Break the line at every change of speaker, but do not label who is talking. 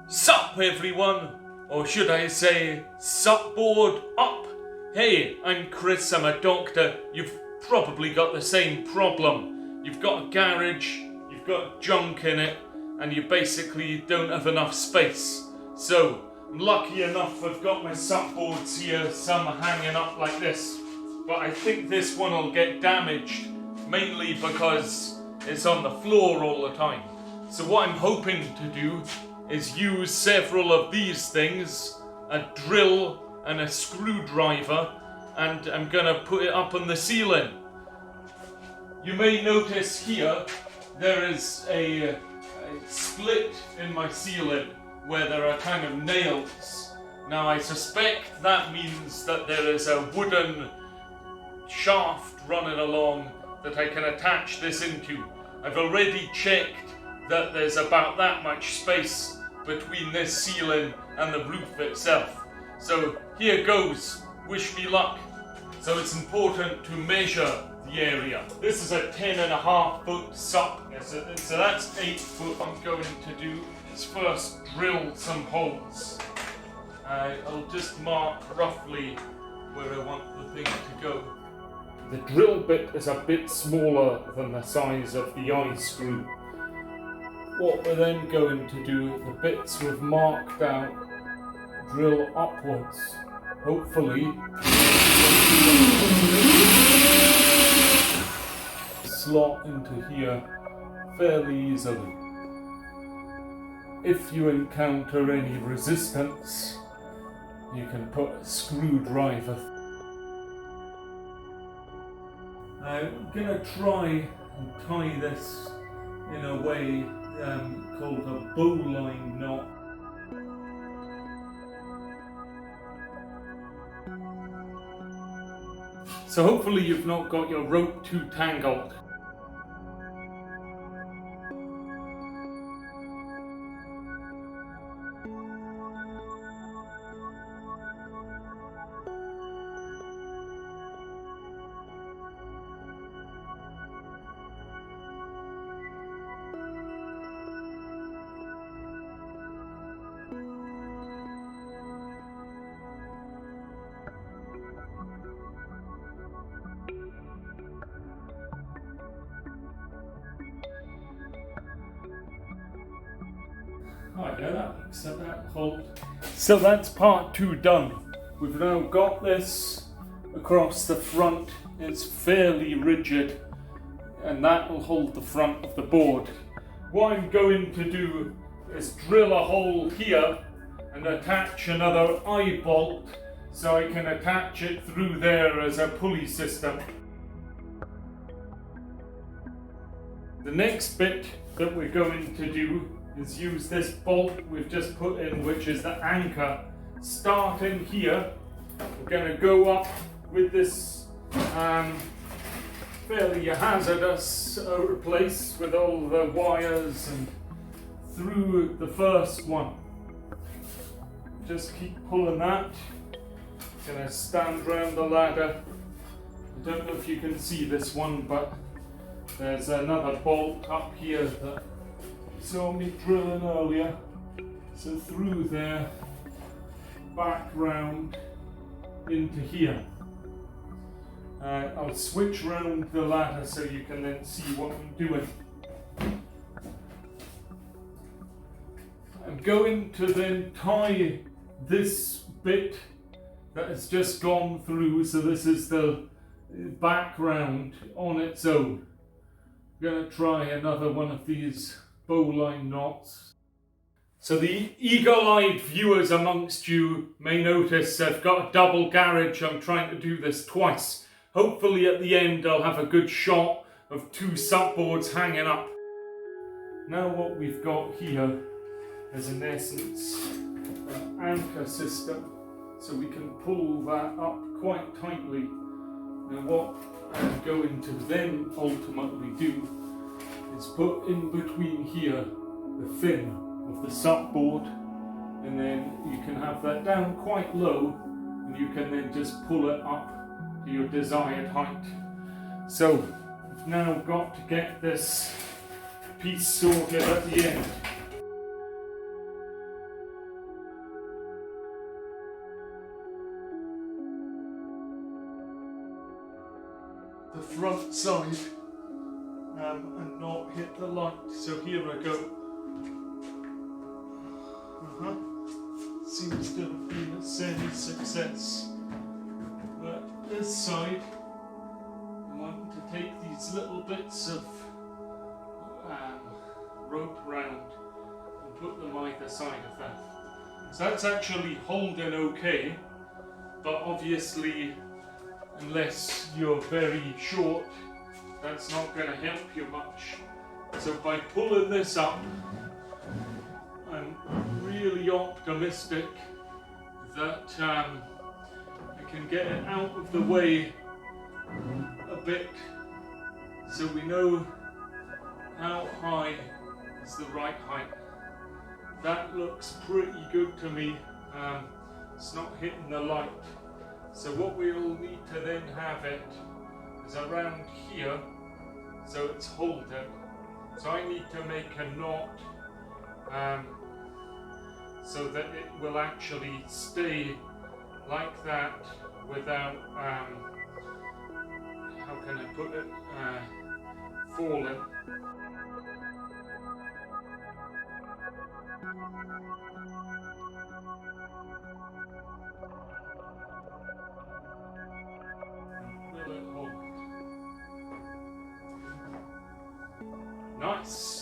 Sup everyone, or should I say, sup board up. Hey, I'm Chris, I'm a doctor. You've probably got the same problem. You've got a garage, you've got junk in it, and you basically don't have enough space. So, I'm lucky enough I've got my sup boards here, some are hanging up like this. But I think this one will get damaged, mainly because it's on the floor all the time. So what I'm hoping to do is use several of these things, a drill and a screwdriver, and I'm gonna put it up on the ceiling. You may notice here there is a split in my ceiling where there are kind of nails. Now I suspect that means that there is a wooden shaft running along that I can attach this into. I've already checked that there's about that much space between this ceiling and the roof itself. So here goes, wish me luck. So it's important to measure the area. This is a 10.5 foot sup, so that's 8 foot. What I'm going to do is first drill some holes. I'll just mark roughly where I want the thing to go. The drill bit is a bit smaller than the size of the eye screw. What we're then going to do, the bits we've marked out, drill upwards. Hopefully, slot into here fairly easily. If you encounter any resistance, you can put a screwdriver. I'm gonna try and tie this in a way called a bowline knot. So hopefully you've not got your rope too tangled. So that's part 2 done. We've now got this across the front. It's fairly rigid, and that will hold the front of the board. What I'm going to do is drill a hole here and attach another eye bolt so I can attach it through there as a pulley system. The next bit that we're going to do is use this bolt we've just put in, which is the anchor. Starting here, we're going to go up with this fairly hazardous place with all the wires and through the first one. Just keep pulling that. Going to stand round the ladder. I don't know if you can see this one, but there's another bolt up here that saw me drilling earlier. So through there, back round into here. I'll switch round the ladder so you can then see what I'm doing. I'm going to then tie this bit that has just gone through, so this is the background on its own. I'm going to try another one of these bowline knots. So the eagle-eyed viewers amongst you may notice I've got a double garage. I'm trying to do this twice. Hopefully at the end I'll have a good shot of 2 sup boards hanging up. Now what we've got here is in essence an anchor system, so we can pull that up quite tightly. Now what I'm going to then ultimately do is put in between here the fin of the sup board, and then you can have that down quite low, and you can then just pull it up to your desired height. So we've now got to get this piece sorted at the end. outside and not hit the light. So here I go. Seems to have been a semi-success. But this side, I want to take these little bits of rope round and put them either side of that. So that's actually holding okay, but obviously, unless you're very short, that's not going to help you much. So by pulling this up, I'm really optimistic that I can get it out of the way a bit, so we know how high is the right height. That looks pretty good to me. It's not hitting the light. So what we'll need to then have it is around here, so it's holding. So I need to make a knot so that it will actually stay like that without, how can I put it, falling. Will it hold? Nice.